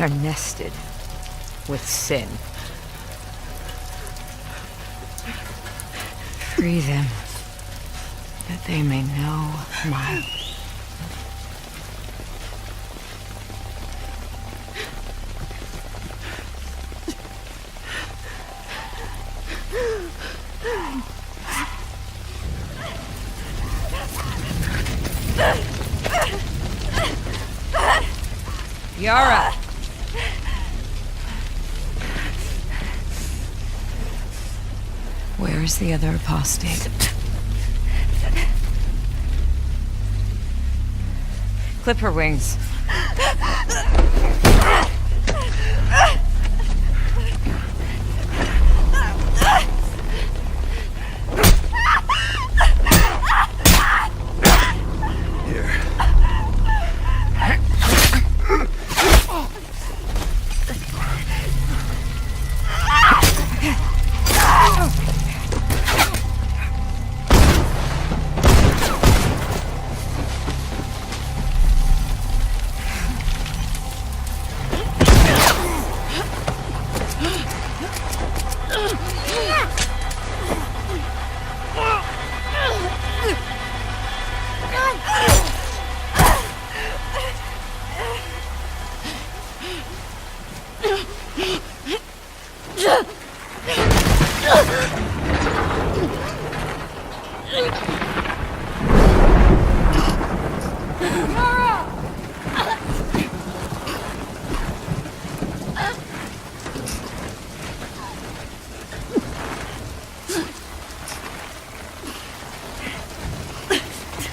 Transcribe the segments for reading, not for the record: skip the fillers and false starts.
They are nested with sin. Free them, that they may know my... Yara! Where is the other apostate? Clip her wings.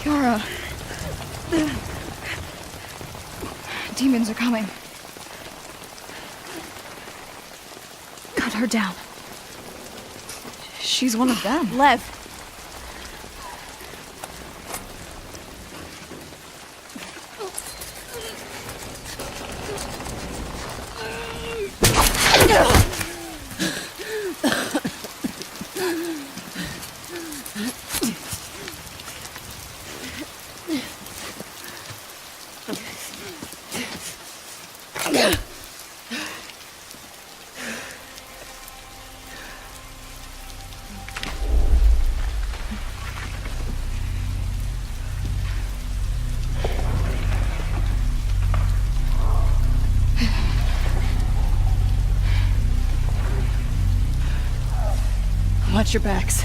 Yara. Demons are coming. Cut her down. She's one of them. Lev. Watch your backs.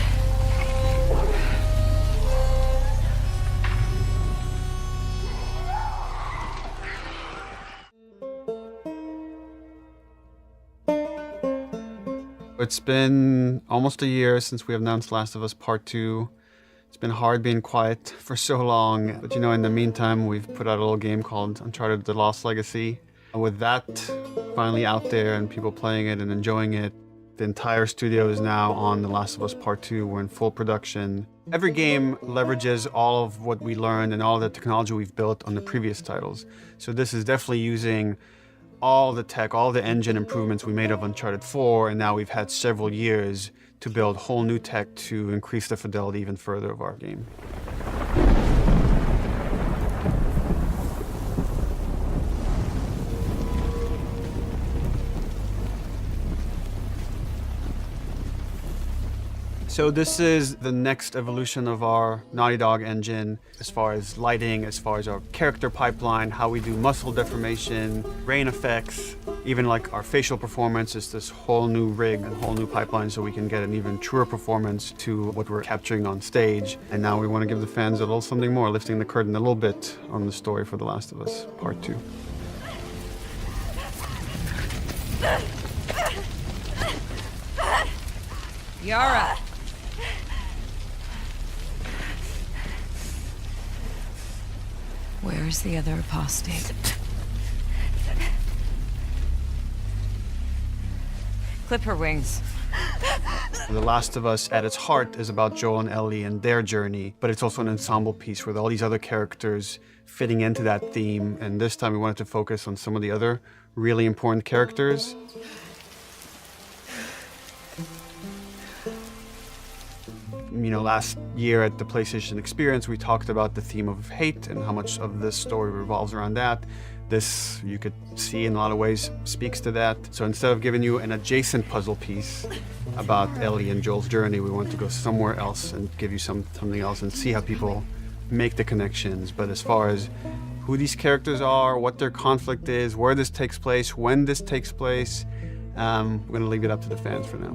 It's been almost a year since we announced Last of Us Part 2. It's been hard being quiet for so long, but in the meantime, we've put out a little game called Uncharted: The Lost Legacy. With that finally out there and people playing it and enjoying it, the entire studio is now on The Last of Us Part 2. We're in full production. Every game leverages all of what we learned and all the technology we've built on the previous titles. So this is definitely using all the tech, all the engine improvements we made of Uncharted 4, and now we've had several years to build whole new tech to increase the fidelity even further of our game. So this is the next evolution of our Naughty Dog engine as far as lighting, as far as our character pipeline, how we do muscle deformation, rain effects, even like our facial performance is this whole new rig and whole new pipeline so we can get an even truer performance to what we're capturing on stage. And now we want to give the fans a little something more, lifting the curtain a little bit on the story for The Last of Us Part 2. Yara! Where is the other apostate? Clip her wings. The Last of Us, at its heart, is about Joel and Ellie and their journey, but it's also an ensemble piece with all these other characters fitting into that theme, and this time we wanted to focus on some of the other really important characters. last year at the PlayStation Experience, we talked about the theme of hate and how much of this story revolves around that. This, you could see in a lot of ways, speaks to that. So instead of giving you an adjacent puzzle piece about Ellie and Joel's journey, we want to go somewhere else and give you something else and see how people make the connections. But as far as who these characters are, what their conflict is, where this takes place, when this takes place, we're gonna leave it up to the fans for now.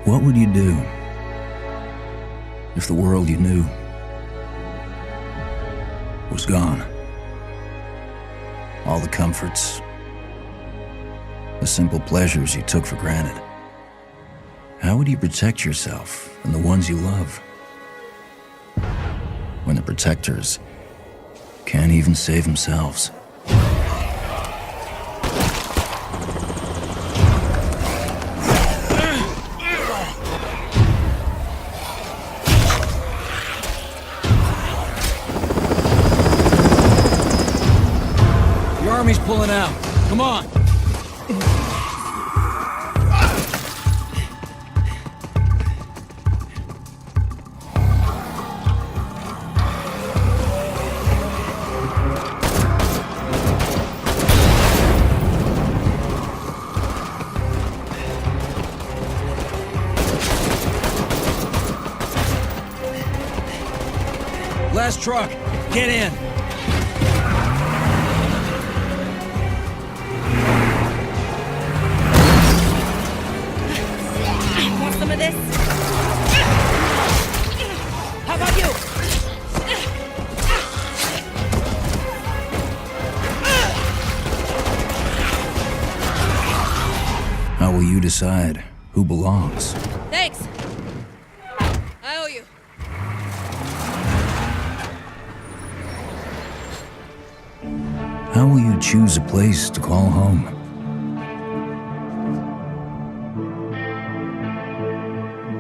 What would you do if the world you knew was gone? All the comforts, the simple pleasures you took for granted. How would you protect yourself and the ones you love when the protectors can't even save themselves? Army's pulling out. Come on. Last truck. Get in. Some of this? How about you? How will you decide who belongs? Thanks. I owe you. How will you choose a place to call home?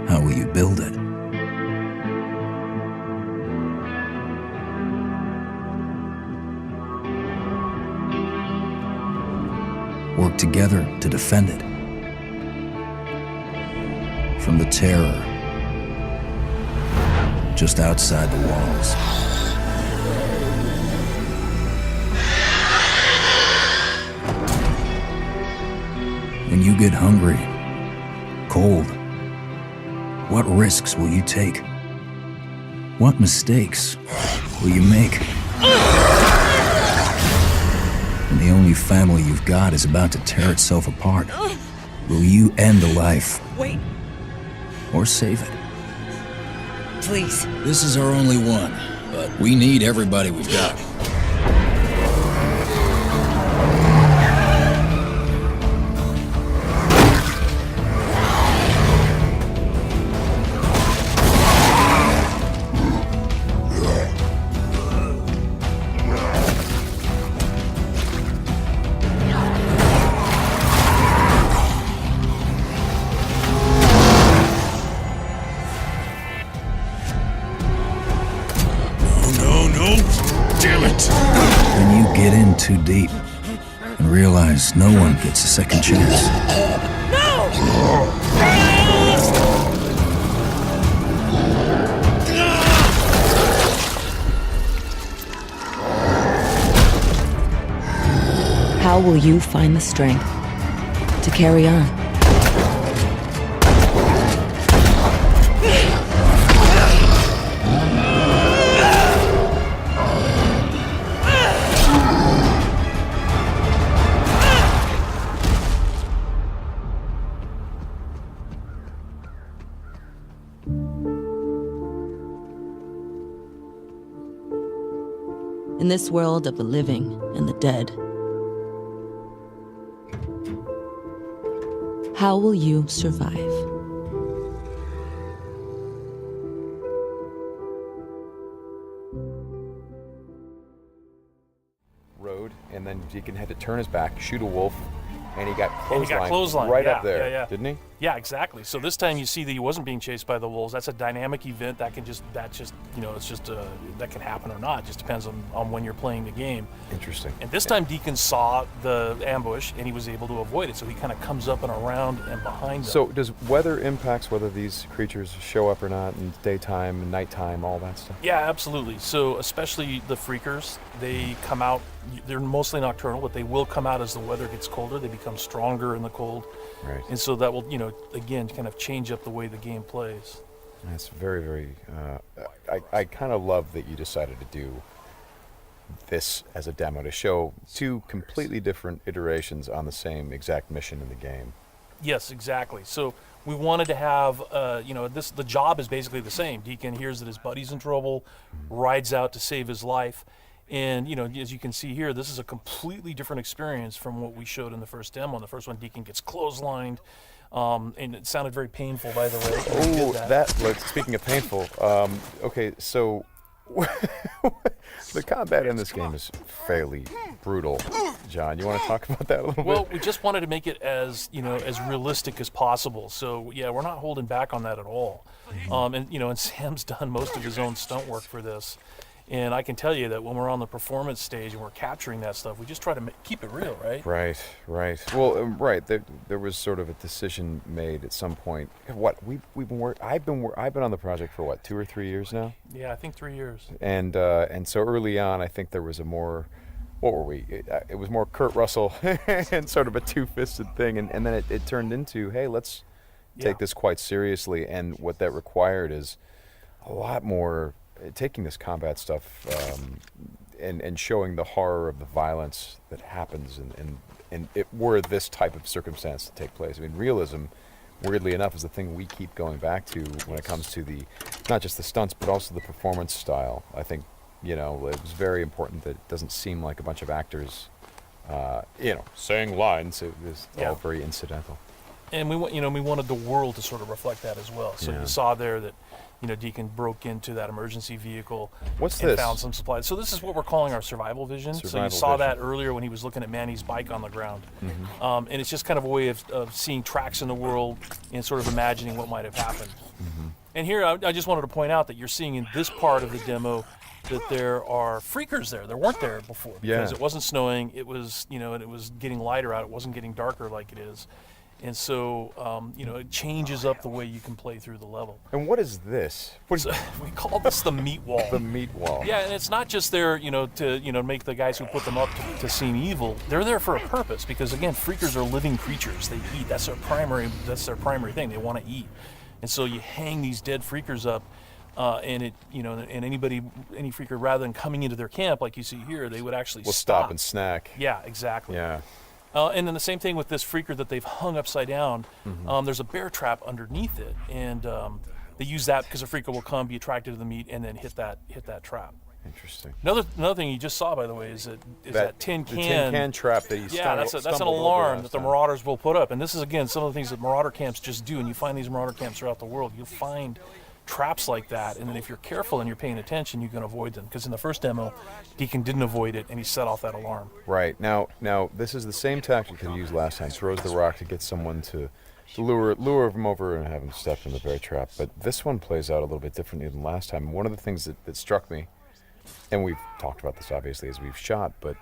How will you build it? Work together to defend it from the terror just outside the walls. When you get hungry, cold, what risks will you take? What mistakes will you make? When the only family you've got is about to tear itself apart, will you end a life? Wait, Or save it? please. This is our only one, but we need everybody we've got. Then you get in too deep and realize no one gets a second chance. How will you find the strength to carry on? In this world of the living and the dead, how will you survive? Road, and then Deacon had to turn his back, shoot a wolf, and he got clotheslined clotheslined right up there, yeah. didn't he? Yeah, exactly. So this time you see that he wasn't being chased by the wolves. That's a dynamic event that can just that can happen or not. It just depends on when you're playing the game. Interesting. And this time Deacon saw the ambush and he was able to avoid it. So he kind of comes up and around and behind them. So does weather impacts whether these creatures show up or not in daytime and nighttime, all that stuff? Yeah, absolutely. So especially the freakers, they come out, they're mostly nocturnal, but they will come out as the weather gets colder. They become stronger in the cold. Right. And so that will, again, kind of change up the way the game plays. That's very, very, I kind of love that you decided to do this as a demo to show two completely different iterations on the same exact mission in the game. Yes, exactly. So we wanted to have, the job is basically the same. Deacon hears that his buddy's in trouble, rides out to save his life. And, as you can see here, this is a completely different experience from what we showed in the first demo. In the first one, Deacon gets clotheslined, and it sounded very painful, by the way. Speaking of painful, okay, so the combat in this game is fairly brutal. John, you want to talk about that a little bit? Well, we just wanted to make it as realistic as possible. So, yeah, we're not holding back on that at all. And Sam's done most of his own stunt work for this. And I can tell you that when we're on the performance stage and we're capturing that stuff, we just try to keep it real, right? Right. Well, right. There was sort of a decision made at some point. I've been on the project for 2 or 3 years now. Yeah, I think 3 years. And so early on, I think there was a more, what were we? It was more Kurt Russell and sort of a two-fisted thing, and then it turned into, hey, let's take this quite seriously. And what that required is a lot more. Taking this combat stuff and showing the horror of the violence that happens and it were this type of circumstance to take place. I mean, realism, weirdly enough, is the thing we keep going back to when it comes to not just the stunts, but also the performance style. I think, it was very important that it doesn't seem like a bunch of actors, saying lines. It was all very incidental. And we wanted the world to sort of reflect that as well. So you saw there that, Deacon broke into that emergency vehicle and found some supplies. So this is what we're calling our survival vision. So you saw that earlier when he was looking at Manny's bike on the ground. Mm-hmm. And it's just kind of a way of seeing tracks in the world and sort of imagining what might have happened. Mm-hmm. And here, I just wanted to point out that you're seeing in this part of the demo that there are freakers there. There weren't there before because it wasn't snowing. It was, and it was getting lighter out. It wasn't getting darker like it is. And so, it changes up the way you can play through the level. And what is this? So, we call this the meat wall. The meat wall. Yeah, and it's not just there, to make the guys who put them up to seem evil. They're there for a purpose because, again, freakers are living creatures. They eat. That's their primary thing. They want to eat. And so you hang these dead freakers up, and any freaker, rather than coming into their camp like you see here, they would actually stop and snack. Yeah, exactly. Yeah. And then the same thing with this freaker that they've hung upside down. Mm-hmm. There's a bear trap underneath it, and they use that because a freaker will come, be attracted to the meat, and then hit that trap. Interesting. Another thing you just saw, by the way, is that tin can. The tin can trap that you that's an alarm that the marauders will put up, and this is again some of the things that marauder camps just do. And you find these marauder camps throughout the world. You'll find traps like that, and then if you're careful and you're paying attention, you can avoid them. Because in the first demo, Deacon didn't avoid it, and he set off that alarm. Right. Now this is the same tactic that he used last time. Throws the rock to get someone to lure him over and have him step in the bear trap. But this one plays out a little bit differently than last time. One of the things that struck me and we've talked about this obviously as we've shot, but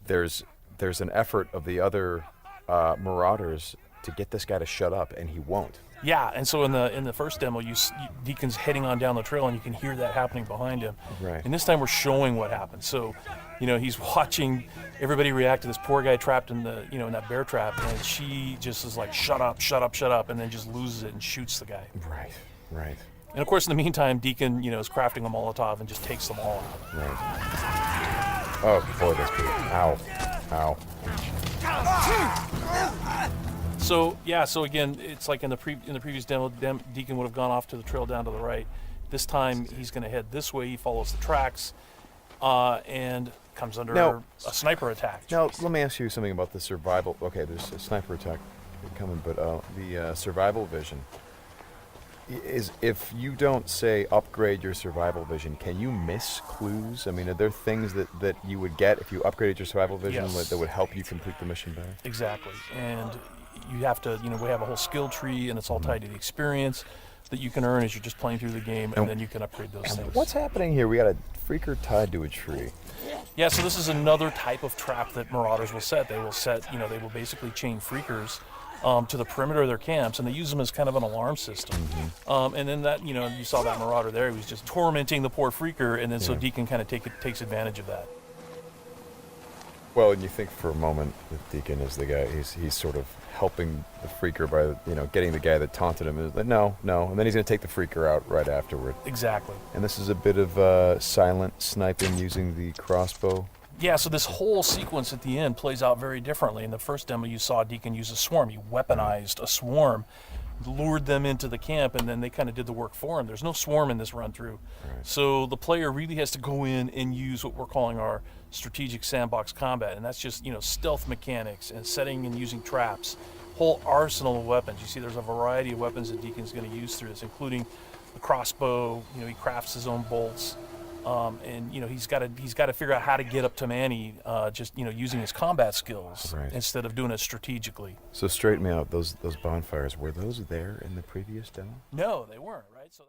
there's an effort of the other Marauders to get this guy to shut up, and he won't. Yeah, and so in the first demo, Deacon's heading on down the trail, and you can hear that happening behind him. Right. And this time we're showing what happened. So, he's watching everybody react to this poor guy trapped in the in that bear trap, and she just is like, shut up, shut up, shut up, and then just loses it and shoots the guy. Right. And of course, in the meantime, Deacon is crafting a Molotov and just takes them all out. Right. Oh boy, that's good. Ow. So again, it's like in the previous demo, Deacon would have gone off to the trail down to the right. This time he's going to head this way. He follows the tracks, and comes under a sniper attack. Now let me ask you something about the survival. Okay, there's a sniper attack coming, but the survival vision is, if you don't say upgrade your survival vision, can you miss clues? I mean, are there things that you would get if you upgraded your survival vision that would help you complete the mission better? Exactly, and you have to, we have a whole skill tree, and it's all tied to the experience that you can earn as you're just playing through the game, and then you can upgrade those things. What's happening here? We got a freaker tied to a tree. Yeah, so this is another type of trap that Marauders will set. They will basically chain freakers to the perimeter of their camps, and they use them as kind of an alarm system. And then that, you saw that Marauder there, he was just tormenting the poor freaker, and then so Deacon kind of takes advantage of that. Well, and you think for a moment that Deacon is the guy, he's sort of helping the freaker by, getting the guy that taunted him. Like, no, and then he's going to take the freaker out right afterward. Exactly. And this is a bit of silent sniping using the crossbow. Yeah, so this whole sequence at the end plays out very differently. In the first demo, you saw Deacon use a swarm. He weaponized a swarm, lured them into the camp, and then they kind of did the work for him. There's no swarm in this run-through. Right. So the player really has to go in and use what we're calling our strategic sandbox combat, and that's just, stealth mechanics and setting and using traps, whole arsenal of weapons. You see there's a variety of weapons that Deacon's going to use through this, including the crossbow. He crafts his own bolts. And he's got to figure out how to get up to Manny, just using his combat skills instead of doing it strategically. So straighten me out. Those bonfires, were those there in the previous demo? No, they weren't. Right. So.